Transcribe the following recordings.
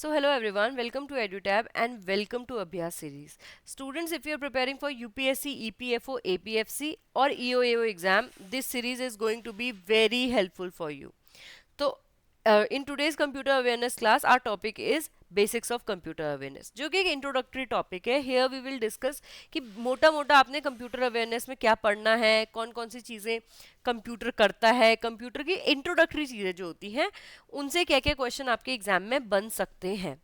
So hello everyone, welcome to EduTab and welcome to Abhyas series. Students, if you are preparing for UPSC, EPFO, APFC or EOAO exam, this series is going to be very helpful for you. So in today's computer awareness class, our topic is basics of computer awareness, जो कि एक introductory topic है. Here we will discuss कि मोटा मोटा आपने computer awareness में क्या पढ़ना है, कौन कौन सी चीज़ें कंप्यूटर करता है, कंप्यूटर की इंट्रोडक्टरी चीज़ें जो होती हैं उनसे क्या क्या क्वेश्चन आपके एग्जाम में बन सकते हैं.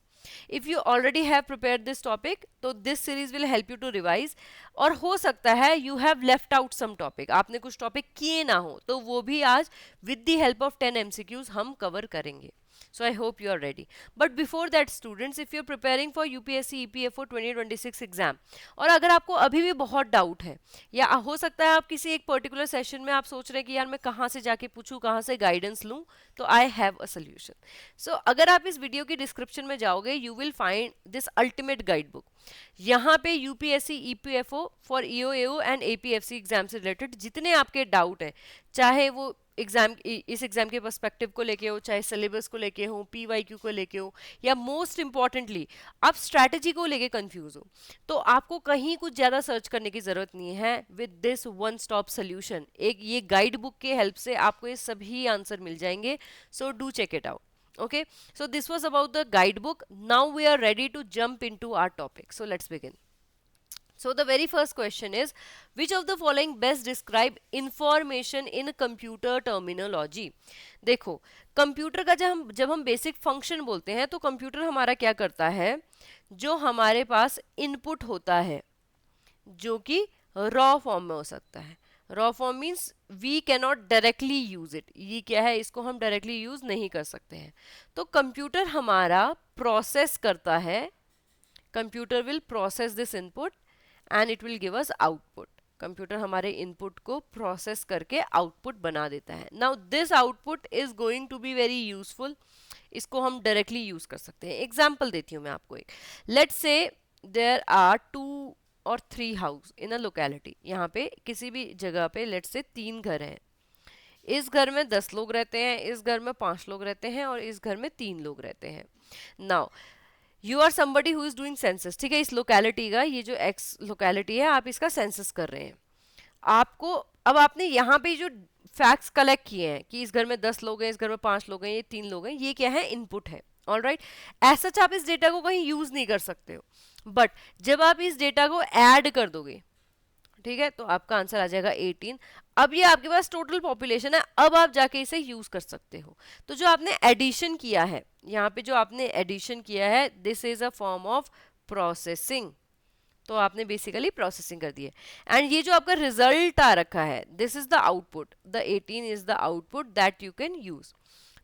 If you already have prepared this topic तो this series will help you to revise. और हो सकता है you have left out some topic, आपने कुछ टॉपिक किए ना हो, तो वो भी आज with the help of 10 MCQs हम कवर करेंगे. So I hope you are ready. But before that students, if you're preparing for UPSC EPFO 2026 exam और अगर आपको अभी भी बहुत डाउट है या हो सकता है आप किसी एक पर्टिकुलर सेशन में आप सोच रहे हैं कि यार मैं कहाँ से जाके पूछूं, कहाँ से गाइडेंस लूं, तो आई हैव अ सोल्यूशन. सो अगर आप इस वीडियो की डिस्क्रिप्शन में जाओगे you will find this ultimate guide book. यहाँ पे UPSC EPFO for EO AO and APFC exam से रिलेटेड जितने आपके डाउट है, चाहे वो एग्जाम इस एग्जाम के पर्सपेक्टिव को लेके हो, चाहे सिलेबस को लेके हो, पीवाईक्यू को लेके हो, या मोस्ट इंपॉर्टेंटली आप स्ट्रैटेजी को लेके कंफ्यूज हो, तो आपको कहीं कुछ ज़्यादा सर्च करने की ज़रूरत नहीं है. With this one stop solution, एक ये गाइड बुक के हेल्प से आपको ये सभी आंसर मिल जाएंगे. So do check it out. Okay, so this was about the guidebook. Now we are ready to jump into our topic. So let's begin. So the very first question is, which of the following best describe information in computer terminology? देखो, computer का जब हम basic function बोलते हैं तो computer हमारा क्या करता है, जो हमारे पास इनपुट होता है जो कि रॉ फॉर्म में हो सकता है. Raw form means we cannot directly use it. ये क्या है, इसको हम डायरेक्टली यूज नहीं कर सकते हैं. तो कंप्यूटर हमारा प्रोसेस करता है, computer will process this input and it will give us output. Computer हमारे इनपुट को प्रोसेस करके आउटपुट बना देता है. Now this output is going to be very useful. इसको हम डायरेक्टली यूज कर सकते हैं. एग्जाम्पल देती हूँ मैं आपको एक. लेट्स से देयर आर 2 और 3 हाउस इन अ लोकेलिटी. यहाँ पे किसी भी जगह पे लेट्स से 3 घर हैं. इस घर में 10 लोग रहते हैं, इस घर में 5 लोग रहते हैं और इस घर में 3 लोग रहते हैं. Now you are somebody who is doing census. ठीक है, इस लोकेलिटी का, ये जो एक्स लोकेलिटी है, आप इसका सेंसस कर रहे हैं. आपको अब आपने यहाँ पे जो फैक्ट्स कलेक्ट किए हैं कि इस घर में 10 लोग हैं, इस घर में 5 लोग हैं, ये 3 लोग हैं, ये क्या है, इनपुट है. ऑल राइट, ऐसा आप इस डेटा को कहीं यूज नहीं कर सकते हो. बट जब आप इस डेटा को ऐड कर दोगे, ठीक है, तो आपका आंसर आ जाएगा 18. अब ये आपके पास टोटल पॉपुलेशन है, अब आप जाके इसे यूज कर सकते हो. तो जो आपने एडिशन किया है, यहाँ पे जो आपने एडिशन किया है, this is a form of processing. तो आपने बेसिकली प्रोसेसिंग कर दी है. एंड ये जो आपका रिजल्ट आ रखा है, this is the output. The 18 is the output that you can use.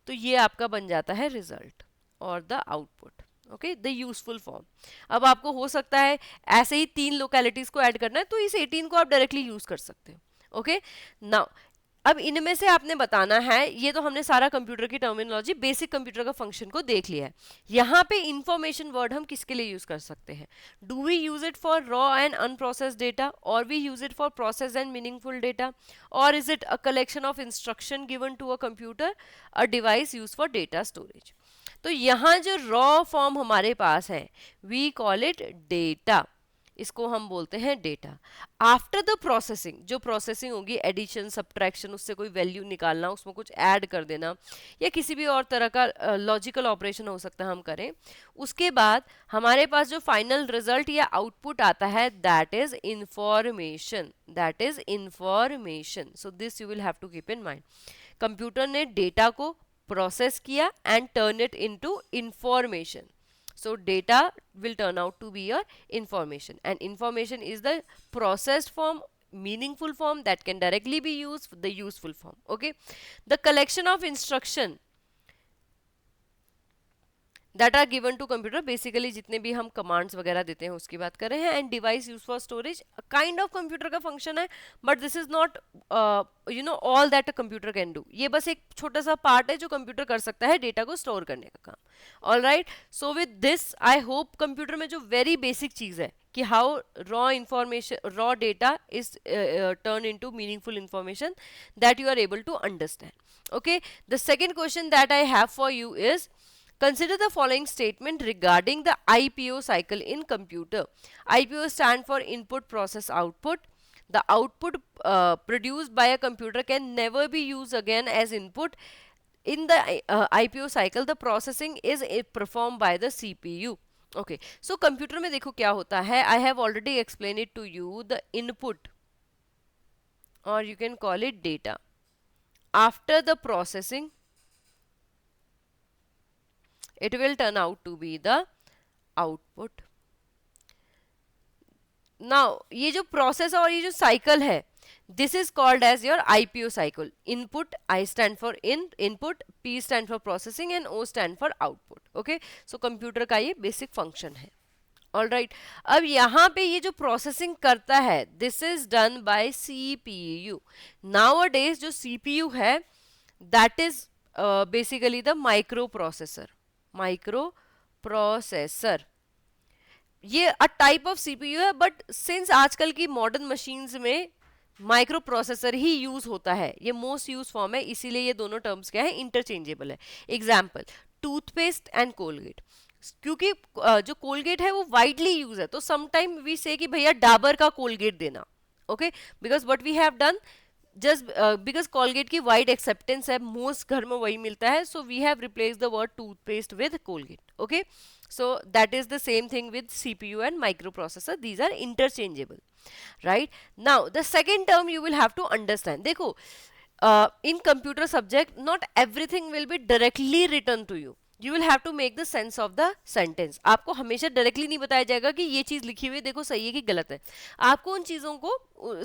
तो ये आपका बन जाता है रिजल्ट और the output. Okay, the useful form. अब आपको हो सकता है ऐसे ही 3 लोकेलिटीज को ऐड करना है, तो इस 18 को आप डायरेक्टली यूज कर सकते हो. ओके, नाउ अब इनमें से आपने बताना है, ये तो हमने सारा कंप्यूटर की टर्मिनोलॉजी, बेसिक कंप्यूटर का फंक्शन को देख लिया है. यहाँ पे इंफॉर्मेशन वर्ड हम किसके लिए यूज कर सकते हैं? Do we use it for raw and unprocessed data, और we use it for process and meaningful data, और is it a collection of instruction given to a computer, a device use for data storage. तो यहाँ जो raw form हमारे पास है, we call it data. इसको हम बोलते हैं डेटा. आफ्टर द प्रोसेसिंग, जो प्रोसेसिंग होगी, एडिशन, सब्ट्रैक्शन, उससे कोई वैल्यू निकालना, उसमें कुछ ऐड कर देना, या किसी भी और तरह का लॉजिकल ऑपरेशन हो सकता है हम करें, उसके बाद हमारे पास जो फाइनल रिजल्ट या आउटपुट आता है, that is information. That is information. So this you will have to keep in mind. Computer ने डेटा को प्रोसेस किया and turn it into information. So data will turn out to be your information, and information is the processed form, meaningful form that can directly be used, the useful form. Okay, the collection of instruction that are given to computer, basically जितने भी हम commands वगैरह देते हैं उसकी बात कर रहे हैं. And device use for storage, kind of computer का फंक्शन है, but this is not you know all that a computer can do. ये बस एक छोटा सा पार्ट है जो कंप्यूटर कर सकता है, डेटा को स्टोर करने का काम. All right, so with this I hope computer में जो वेरी बेसिक चीज है कि how raw information, raw data is turn into meaningful information, that you are able to understand. Okay, the second question that I have for you is, Consider the following statement regarding the IPO cycle in computer. IPO stand for input process output. The output produced by a computer can never be used again as input. In the IPO cycle, the processing is performed by the CPU. Okay, so computer में देखो क्या होता है. I have already explained it to you. The input, or you can call it data, after the processing, it will turn out to be the output. Now ये जो process और ये जो cycle है, this is called as your IPO cycle. Input, I stand for input, P stand for processing and O stand for output. Okay, so computer का ये basic function है. All right, अब यहाँ पे ये जो processing करता है, this is done by CPU. Nowadays जो CPU है, that is basically the microprocessor. Microprocessor ये अ टाइप ऑफ सीपीयू है, बट सिंस आजकल की मॉडर्न मशीन्स में माइक्रो प्रोसेसर ही यूज होता है, ये मोस्ट यूज फॉर्म है, इसीलिए ये दोनों टर्म्स क्या है, इंटरचेंजेबल है. Example, toothpaste and Colgate. क्योंकि जो कोलगेट है वो वाइडली यूज है, तो समटाइम वी से कि भैया डाबर का कोलगेट देना. Okay, because what we have done, just because Colgate की वाइड एक्सेप्टेंस है, मोस्ट घर में वही मिलता है, so we have replace the word toothpaste with Colgate. Okay, so that is the same thing with CPU and microprocessor. These are interchangeable, right? Now the second term you will have to understand. देखो, in computer subject not everything will be directly written to you. You will have to make the sense of the sentence. आपको हमेशा directly नहीं बताया जाएगा कि ये चीज लिखी हुई है देखो सही है कि गलत है. आपको उन चीजों को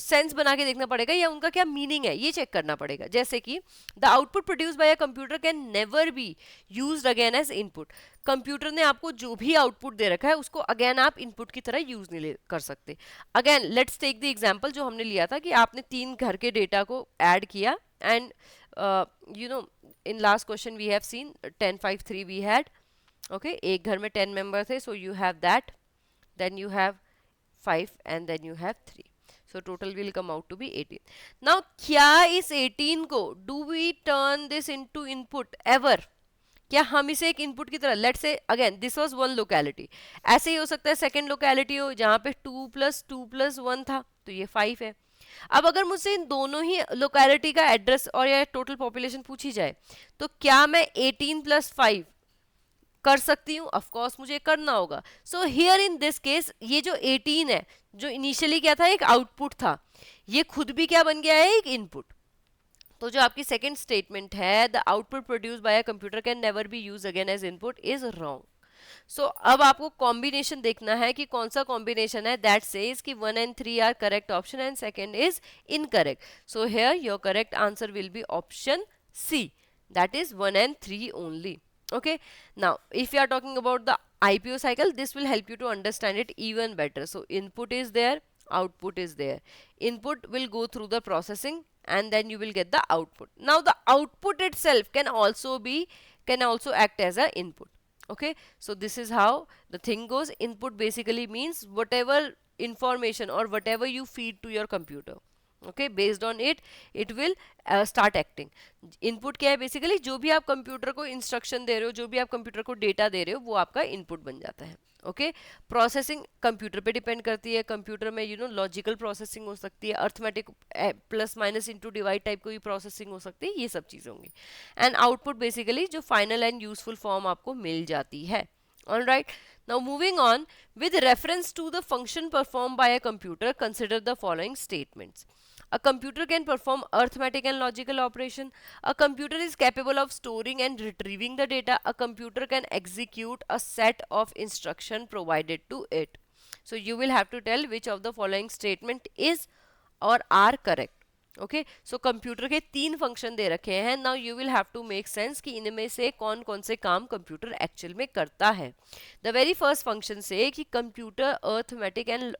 सेंस बना के देखना पड़ेगा या उनका क्या मीनिंग है ये चेक करना पड़ेगा. जैसे कि the output produce by a computer can never be used again as input. Computer ने आपको जो भी आउटपुट दे रखा है उसको अगेन आप इनपुट की तरह यूज नहीं कर सकते. Again let's take the example जो हमने लिया था कि आपने 3 घर के डेटा को ऐड किया and you know in last question we have seen 10 5 3 we had. Okay, एक घर में 10 member थे, so you have that, then you have 5 and then you have 3, so total will come out to be 18. Now क्या इस 18 को do we turn this into input ever? क्या हम इसे एक इनपुट की तरह, let's say again this was one locality, ऐसे ही हो सकता है सेकंड लोकेलिटी हो जहां पे 2+2+1 था तो ये 5 है. अब अगर मुझसे इन दोनों ही लोकेलिटी का एड्रेस और या टोटल पॉपुलेशन पूछी जाए तो क्या मैं 18+5 कर सकती हूँ? ऑफ कोर्स मुझे करना होगा. So here in this case ये जो 18 है जो इनिशियली क्या था, एक आउटपुट था, ये खुद भी क्या बन गया है, एक इनपुट. तो जो आपकी सेकेंड स्टेटमेंट है, the output produce by a computer can never be use again as input, is wrong. So अब आपको कॉम्बिनेशन देखना है कि कौन सा कॉम्बिनेशन है दैट सेज कि 1 and 3 are correct option and second is incorrect. So here your correct answer will be option C, that is 1 and 3 only. Okay, now if you are talking about the IPO cycle, this will help you to understand it even better. So input is there, output is there. Input will go through the processing and then you will get the output. Now the output itself can also act as a input. Okay, so this is how the thing goes. Input basically means whatever information or whatever you feed to your computer. Okay, based on it it will start acting. Input क्या है, basically जो भी आप computer को instruction दे रहे हो, जो भी आप कंप्यूटर को डेटा दे रहे हो वो आपका इनपुट बन जाता है. ओके, प्रोसेसिंग कंप्यूटर पे डिपेंड करती है. कंप्यूटर में लॉजिकल प्रोसेसिंग हो सकती है, arithmetic plus minus into divide type कोई प्रोसेसिंग हो सकती है, ये सब चीज़ें होंगी. एंड आउटपुट बेसिकली जो फाइनल एंड यूजफुल फॉर्म आपको मिल जाती है. All right, now moving on, with reference to the function performed by a computer, consider the following statements. A computer can perform arithmetic and logical operation. A computer is capable of storing and retrieving the data. A computer can execute a set of instruction provided to it. So you will have to tell which of the following statement is or are correct. Okay, so computer के 3 function दे रखे हैं. Now you will have to make sense कि इनमें से कौन कौन से काम कंप्यूटर एक्चुअल में करता है. द वेरी फर्स्ट फंक्शन से कि computer arithmetic and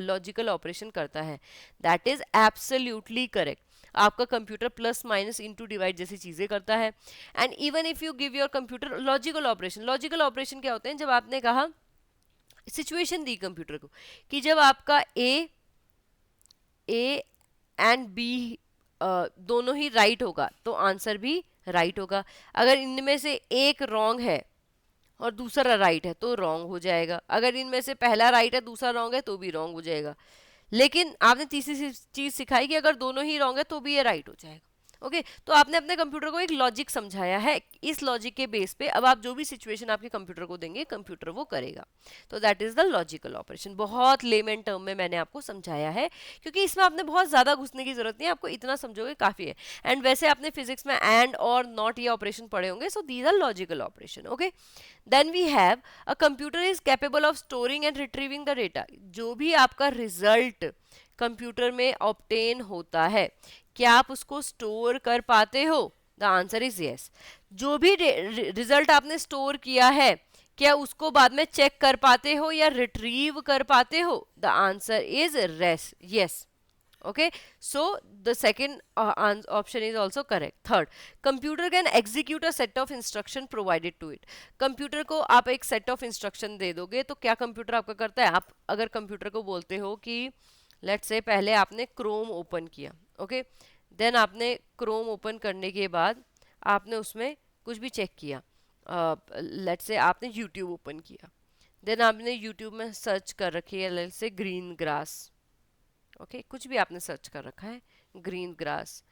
logical operation करता है, दैट इज एब्सोल्युटली करेक्ट. आपका computer plus minus into divide जैसी चीजें करता है. And even if you give your computer logical operation क्या होते हैं, जब आपने कहा सिचुएशन दी कंप्यूटर को कि जब आपका ए एंड बी दोनों ही राइट होगा तो आंसर भी राइट होगा. अगर इनमें से एक रॉन्ग है और दूसरा राइट है तो रॉन्ग हो जाएगा। अगर इनमें से पहला राइट है दूसरा रॉन्ग है तो भी रॉन्ग हो जाएगा। लेकिन आपने तीसरी चीज सिखाई कि अगर दोनों ही रॉन्ग है तो भी ये राइट हो जाएगा। ओके, तो आपने अपने कंप्यूटर को एक लॉजिक समझाया है। इस लॉजिक के बेस पे अब आप जो भी सिचुएशन आपके कंप्यूटर को देंगे कंप्यूटर वो करेगा। तो that is the logical operation. बहुत लेमन टर्म में मैंने आपको समझाया है, क्योंकि इसमें आपने बहुत ज्यादा घुसने की जरूरत नहीं है, आपको इतना समझोगे काफी है। एंड वैसे आपने फिजिक्स में एंड और नॉट ये ऑपरेशन पढ़े होंगे, so these are logical operation. Okay, then we have a computer is capable of storing and retrieving the data. जो भी आपका रिजल्ट कंप्यूटर में ऑब्टेन होता है, क्या आप उसको स्टोर कर पाते हो? The answer is yes. जो भी रिजल्ट आपने स्टोर किया है, क्या उसको बाद में चेक कर पाते हो या रिट्रीव कर पाते हो? The answer is race yes. Okay, so the second option is also correct. Third, computer can execute a set of instruction provided to it. Computer को आप एक सेट ऑफ इंस्ट्रक्शन दे दोगे तो क्या कंप्यूटर आपका करता है? आप अगर कंप्यूटर को बोलते हो कि लेट्स से पहले आपने क्रोम ओपन किया, ओके, देन आपने क्रोम ओपन करने के बाद आपने उसमें कुछ भी चेक किया, लेट्स से आपने यूट्यूब ओपन किया, देन आपने यूट्यूब में सर्च कर रखी है let's say green grass, okay, कुछ भी आपने सर्च कर रखा है ग्रीन ग्रास,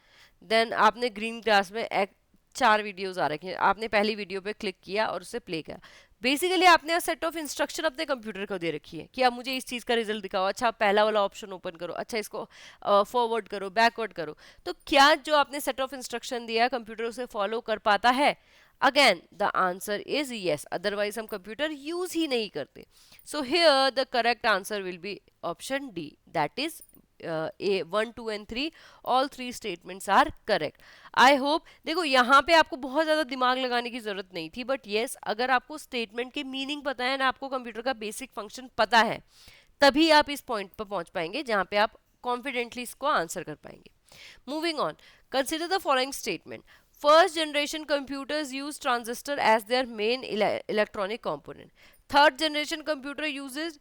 देन आपने ग्रीन ग्रास में एक 4 वीडियोस आ रखे हैं, आपने पहली वीडियो पे क्लिक किया और उसे प्ले किया। बेसिकली आपने सेट ऑफ इंस्ट्रक्शन अपने कंप्यूटर को दे रखी है कि आप मुझे इस चीज़ का रिजल्ट दिखाओ, अच्छा पहला वाला ऑप्शन ओपन करो, अच्छा इसको फॉरवर्ड करो, बैकवर्ड करो। तो क्या जो आपने सेट ऑफ इंस्ट्रक्शन दिया कंप्यूटर उसे फॉलो कर पाता है? Again the answer is yes, otherwise हम कंप्यूटर यूज ही नहीं करते। So here the correct answer will be option D, that is A 1 2 and 3, all three statements are correct. I hope, देखो यहाँ पे आपको बहुत ज़्यादा दिमाग लगाने की ज़रूरत नहीं थी, बट येस अगर आपको स्टेटमेंट के मीनिंग पता है ना, आपको कंप्यूटर का बेसिक फंक्शन पता है, तभी आप इस पॉइंट पर पहुंच पाएंगे जहाँ पे आप कॉन्फिडेंटली इसको आंसर कर पाएंगे। Moving on, consider the following statement. First generation computers use transistor as their main electronic component. Third generation computer uses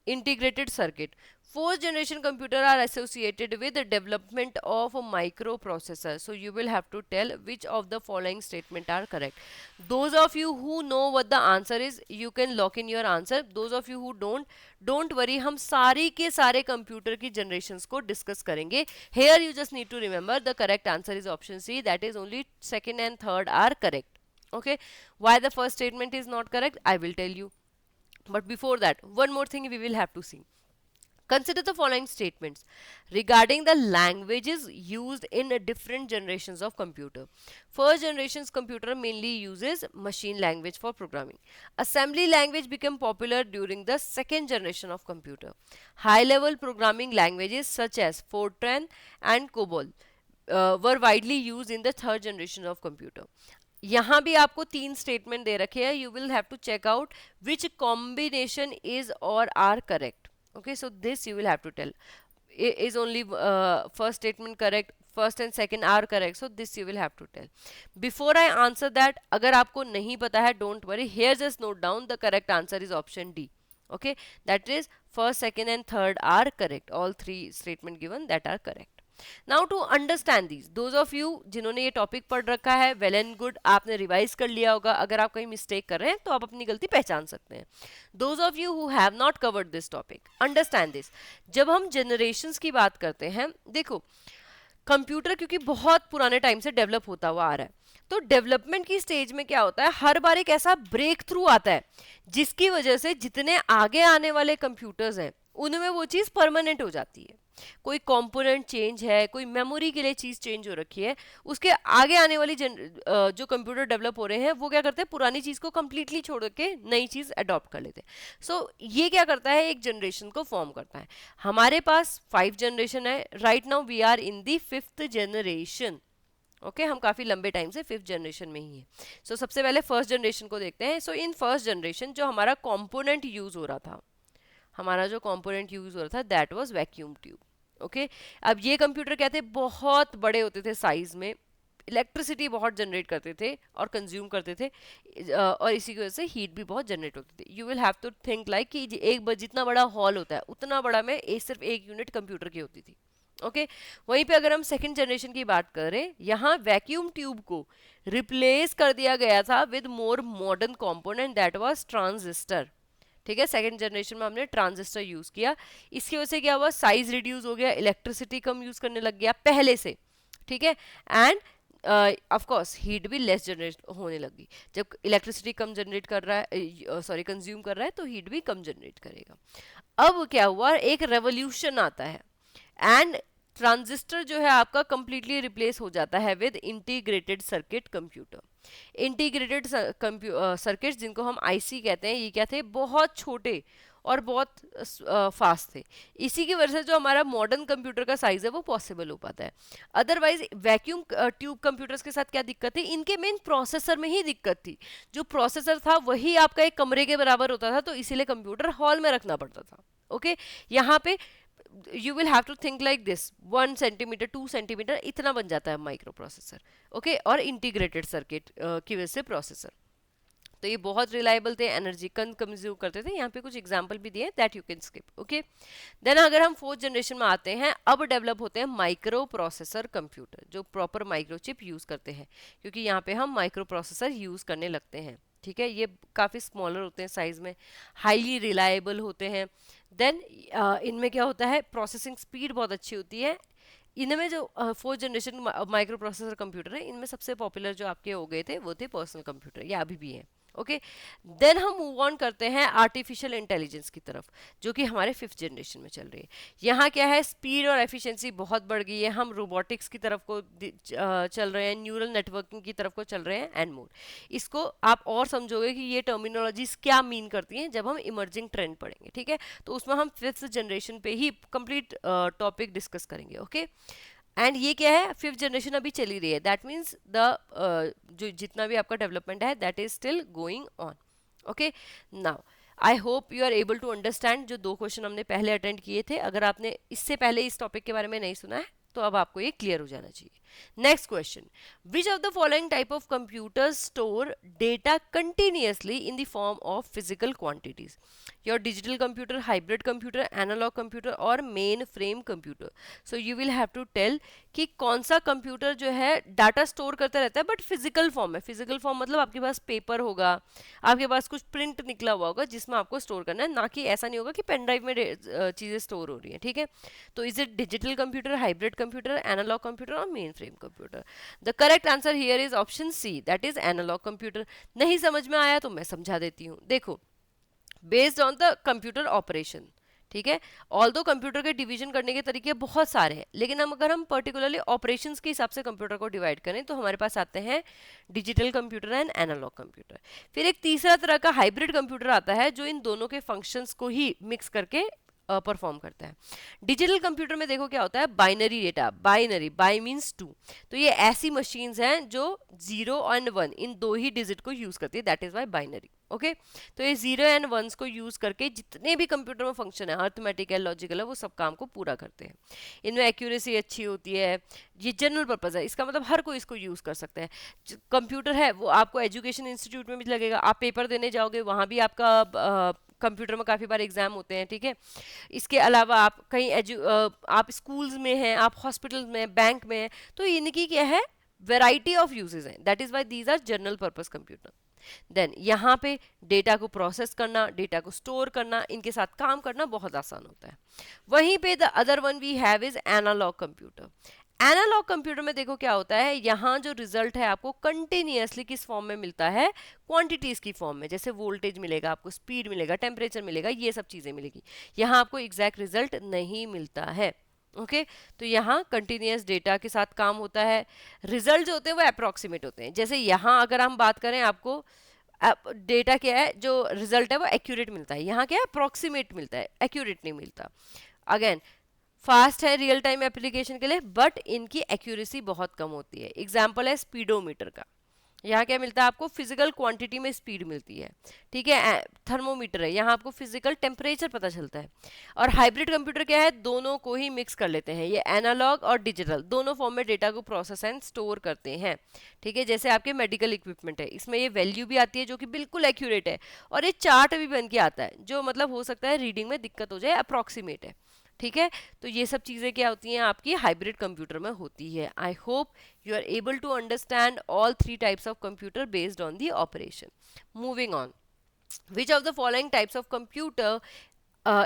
integrated circuit. Fourth generation computer are associated with the development of a microprocessor. So you will have to tell which of the following statement are correct. Those of you who know what the answer is, you can lock in your answer. Those of you who don't worry, हम सारी के सारे computer की generations को discuss करेंगे. Here you just need to remember the correct answer is option C, that is only second and third are correct. Okay, why the first statement is not correct, I will tell you. But before that, one more thing we will have to see. Consider the following statements regarding the languages used in different generations of computer. First generation's computer mainly uses machine language for programming. Assembly language became popular during the second generation of computer. High level programming languages such as Fortran and COBOL were widely used in the third generation of computer. यहाँ भी आपको 3 statement दे रखे हैं, you will have to check out which combination is और are correct. Okay, so this you will have to tell. Is only first statement correct, first and second are correct, so this you will have to tell. Before I answer that, अगर आपको नहीं पता है don't worry, here just note down the correct answer is option D. Okay, that is first, second and third are correct, all 3 statement given that are correct. Now to understand these, those of you जिन्होंने ये topic पढ़ रखा है, well and good, आपने revise कर लिया होगा. अगर आप कहीं मिस्टेक कर रहे हैं तो आप अपनी गलती पहचान सकते हैं. Those of you who have not covered this topic, understand this. जब हम जनरेशंस की बात करते हैं, देखो कंप्यूटर क्योंकि बहुत पुराने टाइम से डेवलप होता हुआ आ रहा है, तो डेवलपमेंट की स्टेज में क्या होता है, हर बार एक ऐसा ब्रेक थ्रू आता है जिसकी वजह से जितने आगे आने वाले कंप्यूटर्स हैं उनमें वो चीज़ परमानेंट हो जाती है. कोई कंपोनेंट चेंज है, कोई मेमोरी के लिए चीज़ चेंज हो रखी है, उसके आगे आने वाली जो कंप्यूटर डेवलप हो रहे हैं वो क्या करते हैं, पुरानी चीज़ को कंप्लीटली छोड़ के नई चीज़ अडॉप्ट कर लेते हैं. सो ये क्या करता है, एक जनरेशन को फॉर्म करता है. हमारे पास 5 जनरेशन है right now, we are in the 5th generation. Okay, हम काफ़ी लंबे टाइम से 5th जनरेशन में ही है. सो सबसे पहले फर्स्ट जनरेशन को देखते हैं. सो इन फर्स्ट जनरेशन जो हमारा कॉम्पोनेंट यूज़ हो रहा था, हमारा जो कंपोनेंट यूज हो रहा था that was vacuum tube. Okay, अब ये कंप्यूटर क्या थे, बहुत बड़े होते थे साइज में, इलेक्ट्रिसिटी बहुत जनरेट करते थे और कंज्यूम करते थे, और इसी की वजह से हीट भी बहुत जनरेट होती थी. You will have to think like कि एक जितना बड़ा हॉल होता है उतना बड़ा में सिर्फ एक यूनिट कंप्यूटर की होती थी. ओके वहीं पे अगर हम सेकंड जनरेशन की बात करें, यहाँ वैक्यूम ट्यूब को रिप्लेस कर दिया गया था with more modern component that was transistor. ठीक है, सेकंड जनरेशन में हमने ट्रांजिस्टर यूज किया, इसकी वजह से क्या हुआ, साइज रिड्यूस हो गया, इलेक्ट्रिसिटी कम यूज करने लग गया पहले से। ठीक है, एंड ऑफ कोर्स हीट भी लेस जनरेट होने लगी। जब इलेक्ट्रिसिटी कम जनरेट कर रहा है, सॉरी कंज्यूम कर रहा है, तो हीट भी कम जनरेट करेगा। अब क्या हुआ, एक रेवोल्यूशन आता है एंड ट्रांजिस्टर जो है आपका कंप्लीटली रिप्लेस हो जाता है with integrated circuit computer. Integrated circuits जिनको हम आईसी कहते हैं, ये क्या थे, बहुत छोटे और बहुत फास्ट थे। इसी की वजह से जो हमारा मॉडर्न कंप्यूटर का साइज है वो पॉसिबल हो पाता है। अदरवाइज वैक्यूम ट्यूब कंप्यूटर्स के साथ क्या दिक्कत थी, इनके मेन प्रोसेसर में ही दिक्कत थी। जो प्रोसेसर था वही आपका एक कमरे के बराबर होता था, तो इसीलिए कंप्यूटर हॉल में रखना पड़ता था। ओके यहाँ पे you will have to think like this, 1 centimetre 2 centimetre इतना बन जाता है माइक्रो प्रोसेसर। ओके और इंटीग्रेटेड सर्किट की वजह से प्रोसेसर, तो ये बहुत रिलायबल थे, एनर्जी कम कंज्यूम करते थे। यहाँ पे कुछ एग्जांपल भी दिए that you can skip. Okay then अगर हम फोर्थ जनरेशन में आते हैं, अब डेवलप होते हैं माइक्रो प्रोसेसर कंप्यूटर जो प्रॉपर माइक्रोचिप यूज करते हैं, क्योंकि यहाँ पे हम माइक्रो प्रोसेसर यूज करने लगते हैं। ठीक है, ये काफ़ी स्मॉलर होते हैं साइज में, हाईली रिलायबल होते हैं। देन इनमें क्या होता है, प्रोसेसिंग स्पीड बहुत अच्छी होती है। इनमें जो fourth generation micro processor computer है, इनमें सबसे पॉपुलर जो आपके हो गए थे वो थे पर्सनल कंप्यूटर, या अभी भी हैं। ओके देन हम मूव ऑन करते हैं आर्टिफिशियल इंटेलिजेंस की तरफ, जो कि हमारे फिफ्थ जनरेशन में चल रही है। यहाँ क्या है, स्पीड और एफिशिएंसी बहुत बढ़ गई है, हम रोबोटिक्स की तरफ को चल रहे हैं, न्यूरल नेटवर्किंग की तरफ को चल रहे हैं एंड मोर। इसको आप और समझोगे कि ये टर्मिनोलॉजीज क्या मीन करती हैं जब हम इमर्जिंग ट्रेंड पढ़ेंगे। ठीक है, तो उसमें हम फिफ्थ जनरेशन पे ही कंप्लीट टॉपिक डिस्कस करेंगे। ओके एंड ये क्या है, फिफ्थ जनरेशन अभी चली रही है, दैट मीन्स द जो जितना भी आपका डेवलपमेंट है that is still going on. Okay now I hope you are able to understand. जो 2 क्वेश्चन हमने पहले अटेंड किए थे, अगर आपने इससे पहले इस टॉपिक के बारे में नहीं सुना है तो अब आपको ये क्लियर हो जाना चाहिए। Next question, which of the following type of computers store data continuously in the form of physical quantities, your digital computer, hybrid computer, analogue computer और mainframe computer. So you will have to tell कि कौन सा computer जो है data store करता रहता है but physical form में। फिजिकल फॉर्म मतलब आपके पास पेपर होगा, आपके पास कुछ प्रिंट निकला हुआ होगा जिसमें आपको स्टोर करना है, ना कि ऐसा नहीं होगा कि पेन ड्राइव में चीजें स्टोर हो रही है। ठीक है, तो is it digital computer, hybrid computer, analogue computer और mainframe computer? The correct answer here is option C, that is analogue computer. नहीं समझ में आया तो मैं समझा देती हूँ। देखो, based on the computer operation, ठीक है, ऑल्दो कंप्यूटर के डिवीजन करने के तरीके बहुत सारे हैं, लेकिन हम अगर हम पर्टिकुलरली ऑपरेशंस के हिसाब से कंप्यूटर को डिवाइड करें तो हमारे पास आते हैं digital computer and analog computer. फिर एक तीसरा तरह का हाइब्रिड कंप्यूटर आता है जो इन दोनों के फंक्शंस को ही मिक्स करके परफॉर्म करता है। डिजिटल कंप्यूटर में देखो क्या होता है, binary data, binary, bi means 2, तो ये ऐसी मशीन्स हैं जो 0 एंड 1 इन 2 ही डिजिट को यूज करती है, that is why binary. Okay तो ये 0 एंड 1 को यूज करके जितने भी कंप्यूटर में फंक्शन है, अर्थमेटिक है, लॉजिकल है, वो सब काम को पूरा करते हैं। इनमें एक्यूरेसी अच्छी होती है, ये जनरल पर्पज है, इसका मतलब हर कोई इसको यूज कर सकता है। कंप्यूटर है वो आपको एजुकेशन इंस्टीट्यूट में भी लगेगा, आप पेपर देने जाओगे वहां भी आपका कंप्यूटर में काफ़ी बार एग्जाम होते हैं। ठीक है, इसके अलावा आप कहीं आप स्कूल्स में हैं, आप हॉस्पिटल में, बैंक में हैं, तो इनकी क्या है, वेराइटी ऑफ यूजेस हैं, that is why these are general purpose computer. Then यहाँ पे डेटा को प्रोसेस करना, डेटा को स्टोर करना, इनके साथ काम करना बहुत आसान होता है। वहीं पे the other one we have is analogue computer. Analogue computer में देखो क्या होता है, यहाँ जो रिजल्ट है आपको कंटिन्यूअसली किस फॉर्म में मिलता है, क्वांटिटीज की फॉर्म में, जैसे वोल्टेज मिलेगा आपको, स्पीड मिलेगा, टेम्परेचर मिलेगा, ये सब चीजें मिलेगी। यहाँ आपको एग्जैक्ट रिजल्ट नहीं मिलता है। ओके तो यहाँ कंटिन्यूअस डेटा के साथ काम होता है, रिजल्ट जो होते हैं वो अप्रोक्सीमेट होते हैं। जैसे यहाँ अगर हम बात करें, आपको डेटा क्या है, जो रिजल्ट है वो एक्यूरेट मिलता है, यहाँ क्या है, अप्रोक्सीमेट मिलता है, एक्यूरेट नहीं मिलता। अगेन फास्ट है रियल टाइम एप्लीकेशन के लिए, बट इनकी एक्यूरेसी बहुत कम होती है। एग्जाम्पल है स्पीडोमीटर का, यहाँ क्या मिलता है आपको, फिजिकल क्वांटिटी में स्पीड मिलती है। ठीक है, थर्मोमीटर है, यहाँ आपको फिजिकल टेम्परेचर पता चलता है। और हाइब्रिड कंप्यूटर क्या है, दोनों को ही मिक्स कर लेते हैं, ये एनालॉग और डिजिटल दोनों फॉर्म में डेटा को प्रोसेस एंड स्टोर करते हैं। ठीक है, जैसे आपके मेडिकल इक्विपमेंट है, इसमें ये वैल्यू भी आती है जो कि बिल्कुल एक्यूरेट है, और ये चार्ट भी बन के आता है जो मतलब हो सकता है रीडिंग में दिक्कत हो जाए, अप्रॉक्सीमेट है। ठीक है, तो ये सब चीज़ें क्या होती हैं आपकी हाइब्रिड कंप्यूटर में होती है। I hope you are able to understand all three types of computer based on the operation. Moving on, which of the following types of computer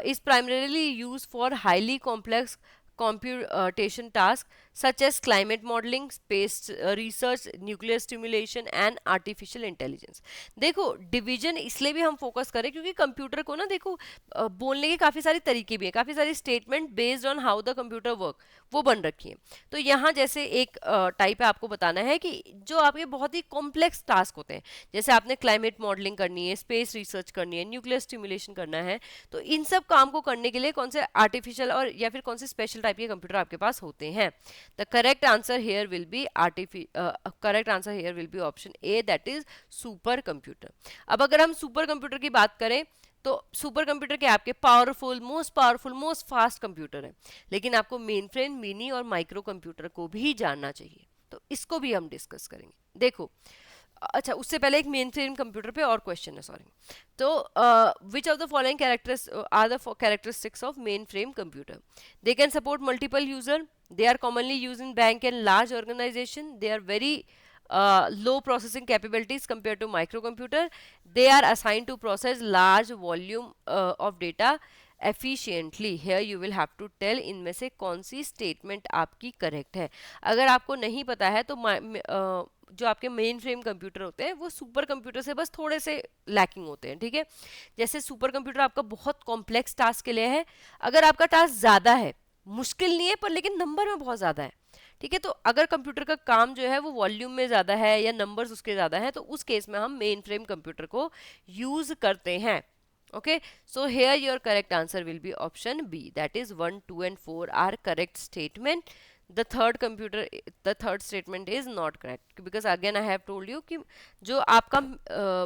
is primarily used for highly complex computation tasks such as climate modeling, space research, nuclear stimulation and artificial intelligence। देखो division इसलिए भी हम focus करें क्योंकि computer को ना देखो बोलने के काफ़ी सारे तरीके भी हैं, काफ़ी सारी statement based on how the computer work वो बन रखी है। तो यहाँ जैसे एक टाइप है आपको बताना है कि जो आपके बहुत ही कॉम्प्लेक्स टास्क होते हैं, जैसे आपने क्लाइमेट मॉडलिंग करनी है, स्पेस रिसर्च करनी है, न्यूक्लियर स्टिमुलेशन करना है, तो इन सब काम को करने के लिए कौन से आर्टिफिशियल और या फिर कौन से स्पेशल टाइप के कंप्यूटर आपके पास होते हैं। The correct answer here will be correct answer here will be option A, that is super computer. अब अगर हम सुपर कंप्यूटर की बात करें तो सुपर कंप्यूटर के आपके पावरफुल, मोस्ट फास्ट कंप्यूटर है, लेकिन आपको मेन फ्रेम, मिनी और माइक्रो कंप्यूटर को भी जानना चाहिए, तो इसको भी हम डिस्कस करेंगे। देखो अच्छा, उससे पहले एक मेन फ्रेम कंप्यूटर पे और क्वेश्चन है, सॉरी। तो which of the following characters are the characteristics of mainframe computer? They can support multiple user, they are commonly used in bank and large organization, they are very low processing capabilities compared to microcomputer, they are assigned to process large volume of data efficiently। here you will have to tell इनमें से कौन सी statement आपकी correct है। अगर आपको नहीं पता है तो जो आपके मेन फ्रेम कंप्यूटर होते हैं वो सुपर कंप्यूटर से बस थोड़े से लैकिंग होते हैं, ठीक है। जैसे सुपर कंप्यूटर आपका बहुत कॉम्प्लेक्स टास्क के लिए है, अगर आपका टास्क ज़्यादा है, मुश्किल नहीं है पर लेकिन नंबर में बहुत ज़्यादा है, ठीक है, तो अगर कंप्यूटर का काम जो है वो वॉल्यूम में ज़्यादा है या नंबर्स उसके ज़्यादा हैं, तो उस केस में हम मेन फ्रेम कंप्यूटर को यूज़ करते हैं। okay, so here your correct answer will be option B, that is 1 2 and 4 are correct statement। the third statement is not correct because again I have told you कि जो आपका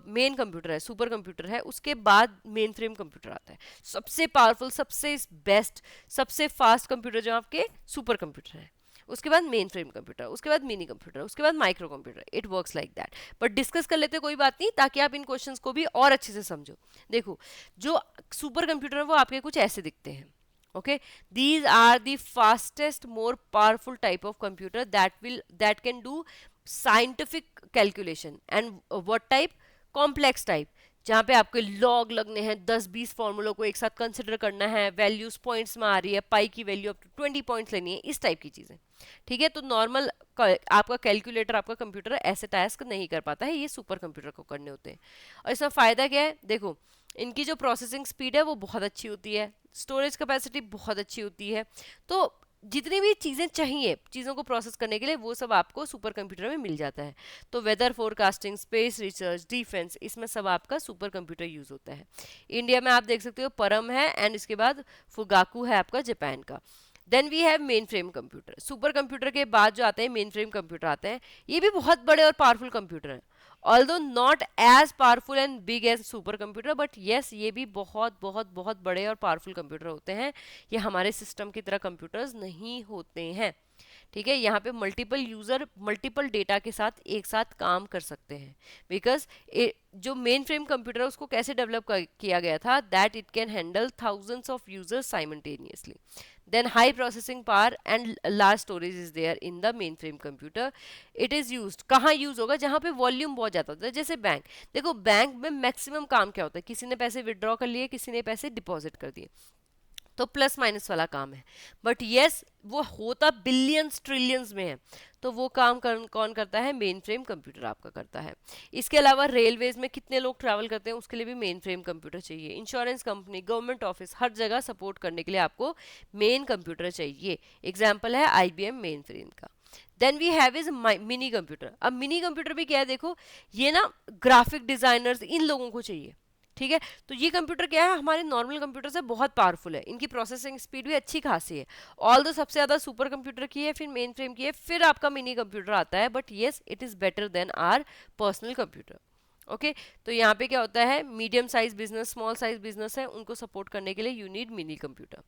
main computer है, super computer है, उसके बाद main frame computer आता है। सबसे पावरफुल, सबसे बेस्ट, सबसे फास्ट कंप्यूटर जो आपके सुपर कंप्यूटर है, उसके बाद मेन फ्रेम कंप्यूटर, उसके बाद मिनी कंप्यूटर, उसके बाद micro computer. It works like that, but discuss कर लेते कोई बात नहीं, ताकि आप इन क्वेश्चंस को भी और अच्छे से समझो। देखो जो सुपर कंप्यूटर है वो आपके कुछ ऐसे दिखते हैं। okay, these are the fastest, more powerful type of computer that can do scientific calculation and what type, complex type, जहाँ पे आपके लॉग लगने हैं, 10-20 फॉर्मूलों को एक साथ कंसिडर करना है, वैल्यूज पॉइंट्स में आ रही है, पाई की वैल्यू अप टू 20 पॉइंट्स लेनी है, इस टाइप की चीज़ें, ठीक है। तो नॉर्मल आपका कैलकुलेटर, आपका कंप्यूटर ऐसे टास्क नहीं कर पाता है, ये सुपर कंप्यूटर को करने होते हैं। और इसका फ़ायदा क्या है, देखो इनकी जो प्रोसेसिंग स्पीड है वो बहुत अच्छी होती है, स्टोरेज कैपेसिटी बहुत अच्छी होती है, तो जितनी भी चीज़ें चाहिए चीज़ों को प्रोसेस करने के लिए वो सब आपको सुपर कंप्यूटर में मिल जाता है। तो weather forecasting, space research, defence, इसमें सब आपका सुपर कंप्यूटर यूज़ होता है। इंडिया में आप देख सकते हो परम है, एंड इसके बाद फुगाकू है आपका जापान का। Then we have mainframe computer. Super computer के बाद जो आते हैं मेन फ्रेम कंप्यूटर आते हैं, ये भी बहुत बड़े और पावरफुल कंप्यूटर हैं, although not as powerful and big as super computer, but yes ये भी बहुत बहुत बहुत बड़े और पावरफुल कंप्यूटर होते हैं। ये हमारे सिस्टम की तरह कंप्यूटर्स नहीं होते हैं, ठीक है। यहाँ पे मल्टीपल यूजर मल्टीपल डेटा के साथ एक साथ काम कर सकते हैं, बिकॉज जो मेन फ्रेम कंप्यूटर है उसको कैसे डेवलप किया गया था, that it can handle thousands of users simultaneously. then high processing power and large storage is there in the mainframe computer। it is used, कहाँ यूज होगा, जहाँ पे वॉल्यूम बहुत ज़्यादा होता है, जैसे बैंक। देखो बैंक में मैक्सिमम काम क्या होता है, किसी ने पैसे विड्रॉ कर लिए, किसी ने पैसे डिपॉजिट कर दिए, तो प्लस माइनस वाला काम है, बट यस वो होता बिलियंस ट्रिलियंस में है, तो वो काम कौन करता है, मेन फ्रेम कंप्यूटर आपका करता है। इसके अलावा रेलवेज में कितने लोग ट्रैवल करते हैं, उसके लिए भी मेन फ्रेम कंप्यूटर चाहिए। इंश्योरेंस कंपनी, गवर्नमेंट ऑफिस, हर जगह सपोर्ट करने के लिए आपको मेन कंप्यूटर चाहिए। एग्जाम्पल है IBM मेन फ्रेम का। Then we have is mini computer. अब मिनी कंप्यूटर भी क्या है, देखो ये ना ग्राफिक डिजाइनर्स, इन लोगों को चाहिए, ठीक है। तो ये कंप्यूटर क्या है, हमारे नॉर्मल कंप्यूटर से बहुत पावरफुल है, इनकी प्रोसेसिंग स्पीड भी अच्छी खासी है, ऑल दो सबसे ज़्यादा सुपर कंप्यूटर की है, फिर मेन फ्रेम की है, फिर आपका मिनी कंप्यूटर आता है, but yes it is better than our personal computer. Okay, तो यहाँ पे क्या होता है, medium size business, small size business है, उनको सपोर्ट करने के लिए you need mini computer.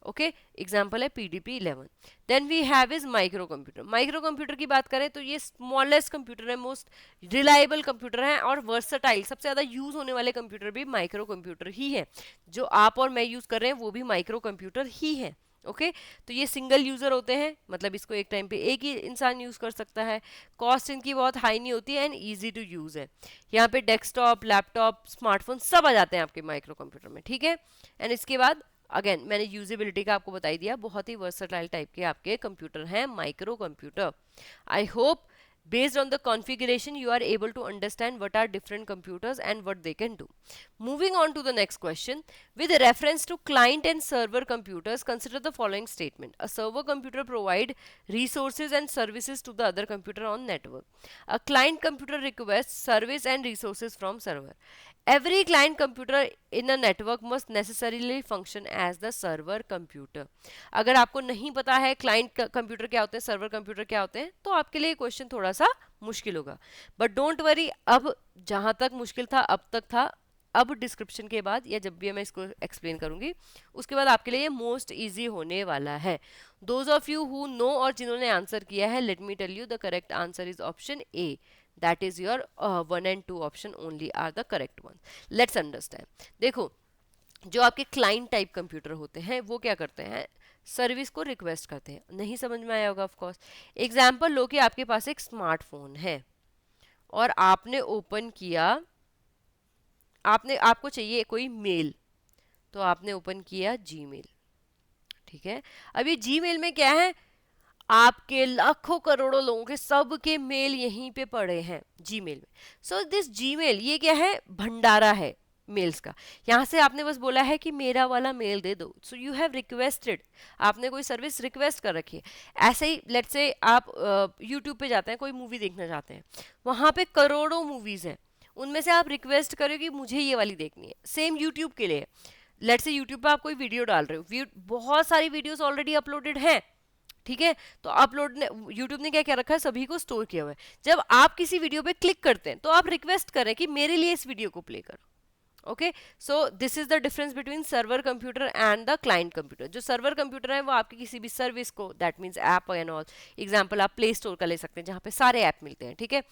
Okay, example है PDP-11। Then we have is micro computer. Micro computer की बात करें तो ये स्मॉलेस्ट कंप्यूटर है, मोस्ट रिलायबल कंप्यूटर है और वर्सटाइल, सबसे ज़्यादा यूज होने वाले कंप्यूटर भी माइक्रो कंप्यूटर ही है। जो आप और मैं यूज कर रहे हैं वो भी माइक्रो कंप्यूटर ही है। ओके तो ये सिंगल यूजर होते हैं, मतलब इसको एक टाइम पे एक ही इंसान यूज कर सकता है। कॉस्ट इनकी बहुत हाई नहीं होती है एंड इजी टू यूज है। यहाँ पे डेस्कटॉप, लैपटॉप, स्मार्टफोन सब आ जाते हैं आपके माइक्रो कंप्यूटर में, ठीक है। एंड इसके बाद अगेन मैंने यूजेबिलिटी का आपको बता ही दिया, बहुत ही वर्सटाइल टाइप के आपके कंप्यूटर हैं micro computer. I hope based on the configuration you are able to understand what are different computers and what they can do. Moving on to the next question, with reference to client and server computers, consider the following statement: a server computer provide resources and services to the other computer on network. A client computer requests service and resources from server. Every client computer in a network must necessarily function as the server computer. अगर आपको नहीं पता है client computer क्या होते हैं, server computer क्या होते हैं, तो आपके लिए क्वेश्चन थोड़ा सा मुश्किल होगा, बट डोंट वरी, अब जहां तक मुश्किल था अब तक था, अब डिस्क्रिप्शन के बाद या जब भी मैं इसको एक्सप्लेन करूंगी उसके बाद आपके लिए ये मोस्ट इजी होने वाला है। Those of you who know और जिन्होंने आंसर किया है, let me tell you the correct answer is option A, that is your 1 and 2 option only are the correct one. Let's understand. देखो जो आपके क्लाइंट टाइप कंप्यूटर होते हैं वो क्या करते हैं, सर्विस को रिक्वेस्ट करते हैं। नहीं समझ में आया होगा ऑफ कोर्स। एग्जांपल लो कि आपके पास एक स्मार्टफोन है और आपने ओपन किया, आपको चाहिए कोई मेल, तो आपने ओपन किया जीमेल, ठीक है। अब ये जीमेल में क्या है, आपके लाखों करोड़ों लोगों के सबके मेल यहीं पे पड़े हैं जीमेल में। सो दिस जीमेल ये क्या है, भंडारा है मेल्स का। यहाँ से आपने बस बोला है कि मेरा वाला मेल दे दो, सो यू हैव रिक्वेस्टेड, आपने कोई सर्विस रिक्वेस्ट कर रखी है। ऐसे ही लेट्स से आप यूट्यूब पे जाते हैं, कोई मूवी देखना चाहते हैं, वहाँ पे करोड़ों मूवीज हैं, उनमें से आप रिक्वेस्ट करो कि मुझे ये वाली देखनी है। सेम यूट्यूब के लिए, लेट्स से यूट्यूब पे आप कोई वीडियो डाल रहे हो, बहुत सारी वीडियोस ऑलरेडी अपलोडेड हैं, ठीक है। तो अपलोड ने यूट्यूब ने क्या क्या रखा है, सभी को स्टोर किया हुआ है। जब आप किसी वीडियो पे क्लिक करते हैं तो आप रिक्वेस्ट करें कि मेरे लिए इस वीडियो को प्ले करो। Okay so this is the difference between server computer and the client computer. जो सर्वर कंप्यूटर है वो आपकी किसी भी सर्विस को, that means app and all, example आप प्ले स्टोर का ले सकते हैं जहाँ पे सारे ऐप मिलते हैं, ठीक है।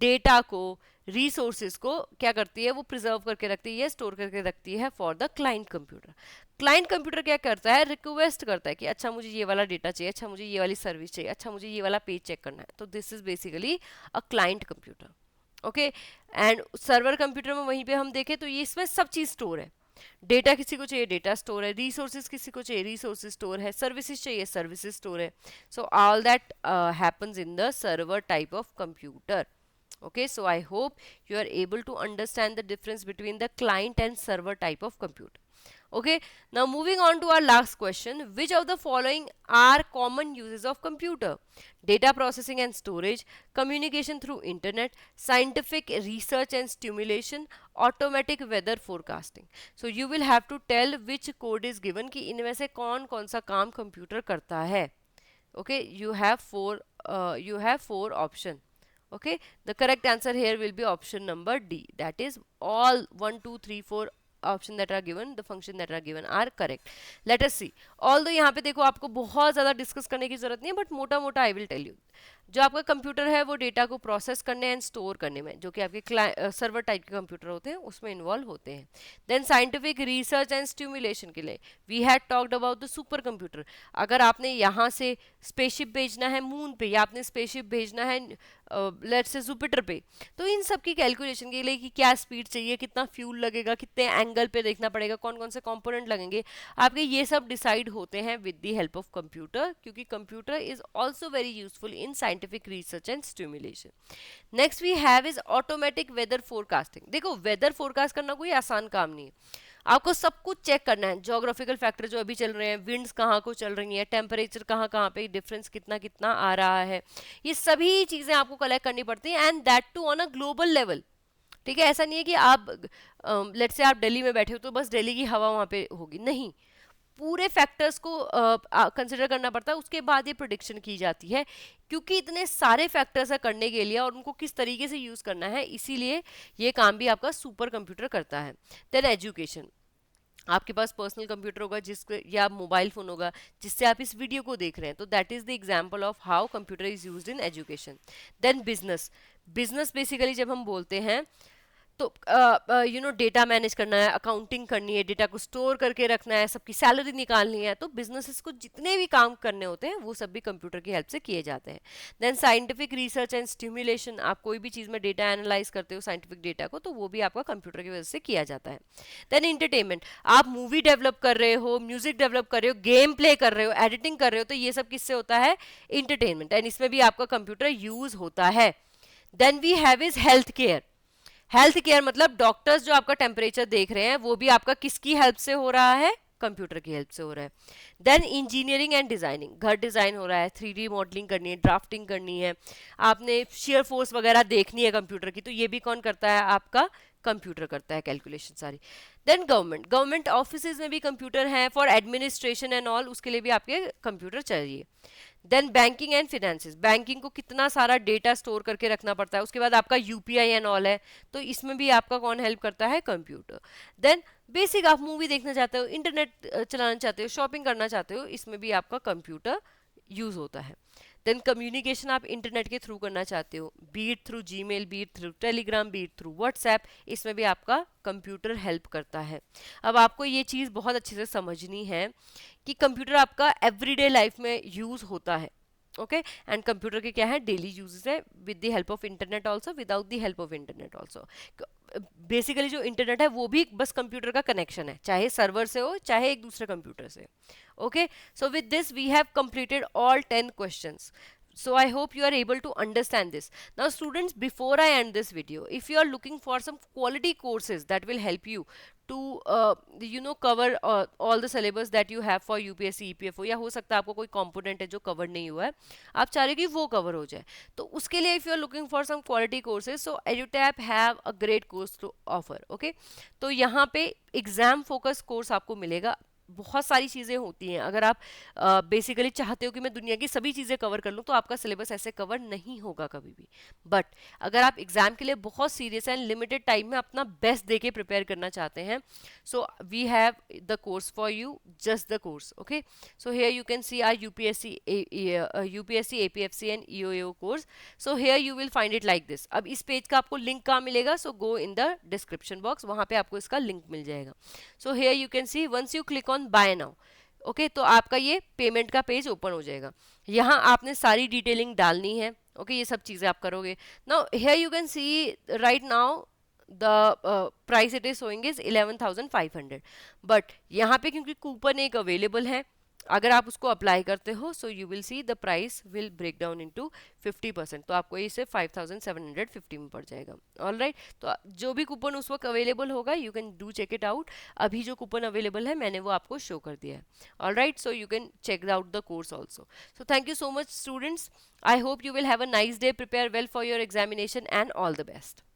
डेटा को, रिसोर्सेज को क्या करती है, वो प्रिजर्व करके रखती है, स्टोर करके रखती है for the client computer. Client computer क्या करता है, रिक्वेस्ट करता है कि अच्छा मुझे ये वाला डेटा चाहिए, अच्छा मुझे ये वाली सर्विस चाहिए, अच्छा मुझे ये वाला पेज चेक करना है। तो this is basically a client computer. Okay and server computer में वहीं पे हम देखें तो ये इसमें सब चीज स्टोर है। डेटा किसी को चाहिए, डेटा स्टोर है, रिसोर्सेज किसी को चाहिए, रिसोर्सेज स्टोर है, सर्विसेज चाहिए, सर्विसेज स्टोर है। So all that happens in the server type of computer. Okay, so I hope you are able to understand the difference between the client and server type of computer. Okay, now moving on to our last question, which of the following are common uses of computer? Data processing and storage, communication through internet, scientific research and stimulation, automatic weather forecasting. So you will have to tell which code is given कि इनमें से कौन कौन सा काम computer करता है। Okay, you have four option. Okay, the correct answer here will be option number D, that is all 1 2 3 4 option that are given, the function that are given are correct. Let us see. Although यहाँ पे देखो आपको बहुत ज़्यादा discuss करने की जरूरत नहीं है, बट मोटा मोटा आई विल टेल यू। जो आपका कंप्यूटर है वो डेटा को प्रोसेस करने एंड स्टोर करने में, जो कि आपके सर्वर टाइप के कंप्यूटर होते हैं उसमें इन्वॉल्व होते हैं। Then scientific research and stimulation के लिए we had talked about the super computer. अगर आपने यहाँ से स्पेसशिप भेजना है मून पे, या आपने स्पेसशिप भेजना है लेट्स से जुपिटर पे, तो इन सब की कैलकुलेशन के लिए कि क्या स्पीड चाहिए, कितना फ्यूल लगेगा, कितने एंगल पे देखना पड़ेगा, कौन कौन से कंपोनेंट लगेंगे, आपके ये सब डिसाइड होते हैं with the help of computer, क्योंकि computer is also very useful in scientific research and stimulation. Next we have is automatic weather forecasting. देखो वेदर फोरकास्ट करना कोई आसान काम नहीं है, आपको सब कुछ चेक करना है, जोग्राफिकल फैक्टर जो अभी चल रहे हैं, विंड्स कहाँ को चल रही हैं, टेम्परेचर कहाँ कहाँ पे डिफरेंस कितना कितना आ रहा है, ये सभी चीजें आपको कलेक्ट करनी पड़ती हैं, and that too on a global level. ठीक है, ऐसा नहीं है कि आप लेट्स से आप दिल्ली में बैठे हो तो बस दिल्ली की हवा वहाँ पे होगी, नहीं, पूरे फैक्टर्स को कंसिडर करना पड़ता है, उसके बाद ये प्रोडिक्शन की जाती है, क्योंकि इतने सारे फैक्टर्स है करने के लिए और उनको किस तरीके से यूज करना है, इसीलिए ये काम भी आपका सुपर कंप्यूटर करता है। देन एजुकेशन, आपके पास पर्सनल कंप्यूटर होगा जिसके या मोबाइल फोन होगा जिससे आप इस वीडियो को देख रहे हैं, तो that is the example of how computer is used in education. Then business, business basically जब हम बोलते हैं तो डेटा मैनेज करना है, अकाउंटिंग करनी है, डेटा को स्टोर करके रखना है, सबकी सैलरी निकालनी है, तो बिजनेसेस को जितने भी काम करने होते हैं वो सब भी कंप्यूटर की हेल्प से किए जाते हैं। Then scientific research and stimulation, आप कोई भी चीज़ में डेटा एनालाइज करते हो साइंटिफिक डेटा को, तो वो भी आपका कंप्यूटर की वजह से किया जाता है। देन इंटरटेनमेंट, आप मूवी डेवलप कर रहे हो, म्यूजिक डेवलप कर रहे हो, गेम प्ले कर रहे हो, एडिटिंग कर रहे हो, तो ये सब किससे होता है? इंटरटेनमेंट, एंड इसमें भी आपका कंप्यूटर यूज होता है। Then we have is health care. Health care मतलब डॉक्टर्स जो आपका टेम्परेचर देख रहे हैं वो भी आपका किसकी हेल्प से हो रहा है? कंप्यूटर की हेल्प से हो रहा है। देन इंजीनियरिंग एंड डिजाइनिंग, घर डिजाइन हो रहा है, 3D मॉडलिंग करनी है, ड्राफ्टिंग करनी है, आपने शेयर फोर्स वगैरह देखनी है कंप्यूटर की, तो ये भी कौन करता है? आपका कंप्यूटर करता है कैलकुलेशन सारी। देन गवर्नमेंट ऑफिस में भी कंप्यूटर हैं फॉर एडमिनिस्ट्रेशन एंड ऑल, उसके लिए भी आपके कंप्यूटर चाहिए। Then banking and finances, banking को कितना सारा डेटा स्टोर करके रखना पड़ता है, उसके बाद आपका यूपीआई एंड ऑल है, तो इसमें भी आपका कौन हेल्प करता है? कंप्यूटर। देन बेसिक, आप मूवी देखना चाहते हो, इंटरनेट चलाना चाहते हो, शॉपिंग करना चाहते हो, इसमें भी आपका कंप्यूटर यूज होता है। देन कम्युनिकेशन आप इंटरनेट के थ्रू करना चाहते हो, be it through Gmail, be it through Telegram, be it through WhatsApp, इसमें भी आपका कंप्यूटर हेल्प करता है। अब आपको ये चीज़ बहुत अच्छे से समझनी है कि कंप्यूटर आपका एवरीडे लाइफ में यूज होता है। ओके, एंड कंप्यूटर के क्या है? डेली यूजेस है, with the help of internet also, without the help of internet also. Basically जो इंटरनेट है वो भी बस कंप्यूटर का कनेक्शन है, चाहे सर्वर से हो चाहे एक दूसरे कंप्यूटर से। Okay, so with this we have completed all 10 questions. So I hope you are able to understand this. Now students, before I end this video, if you are looking for some quality courses that will help you to cover all the syllabus that you have for UPSC EPFO, या हो सकता है आपको कोई component है जो cover नहीं हुआ है, आप चाह रहे हो कि वो cover हो जाए, तो उसके लिए if you are looking for some quality courses, so EduTap have a great course to offer. Okay, तो यहाँ पे एग्जाम फोकस कोर्स आपको मिलेगा। बहुत सारी चीज़ें होती हैं, अगर आप बेसिकली चाहते हो कि मैं दुनिया की सभी चीज़ें कवर कर लूँ, तो आपका सिलेबस ऐसे कवर नहीं होगा कभी भी। बट अगर आप एग्जाम के लिए बहुत सीरियस एंड लिमिटेड टाइम में अपना बेस्ट दे के प्रिपेयर करना चाहते हैं, so we have the course for you, just the course. Okay, so here you can see are UPSC APFC and EOAO course. So here you will find it like this. अब इस page का आपको link कहाँ मिलेगा? So go in the description box, वहाँ पे आपको इसका लिंक मिल जाएगा। So here you can see, once you click on buy now, okay, तो आपका ये पेमेंट का पेज ओपन हो जाएगा। यहाँ आपने सारी डिटेलिंग डालनी है। ओके, ये सब चीज़ें आप करोगे। Now here you can C right now the price it is showing is 11,500, but यहाँ पे क्योंकि कूपन एक अवेलेबल है, अगर आप उसको अप्लाई करते हो, so you will see the price will break down into 50%, तो आपको ये सिर्फ 5,750 में पड़ जाएगा। ऑल राइट, तो जो भी कूपन उस वक्त अवेलेबल होगा, you can do check it out. अभी जो कूपन अवेलेबल है मैंने वो आपको शो कर दिया है। All right, so you can check out the course also. So thank you so much students, I hope you will have a nice day, prepare well for your examination, and all the best.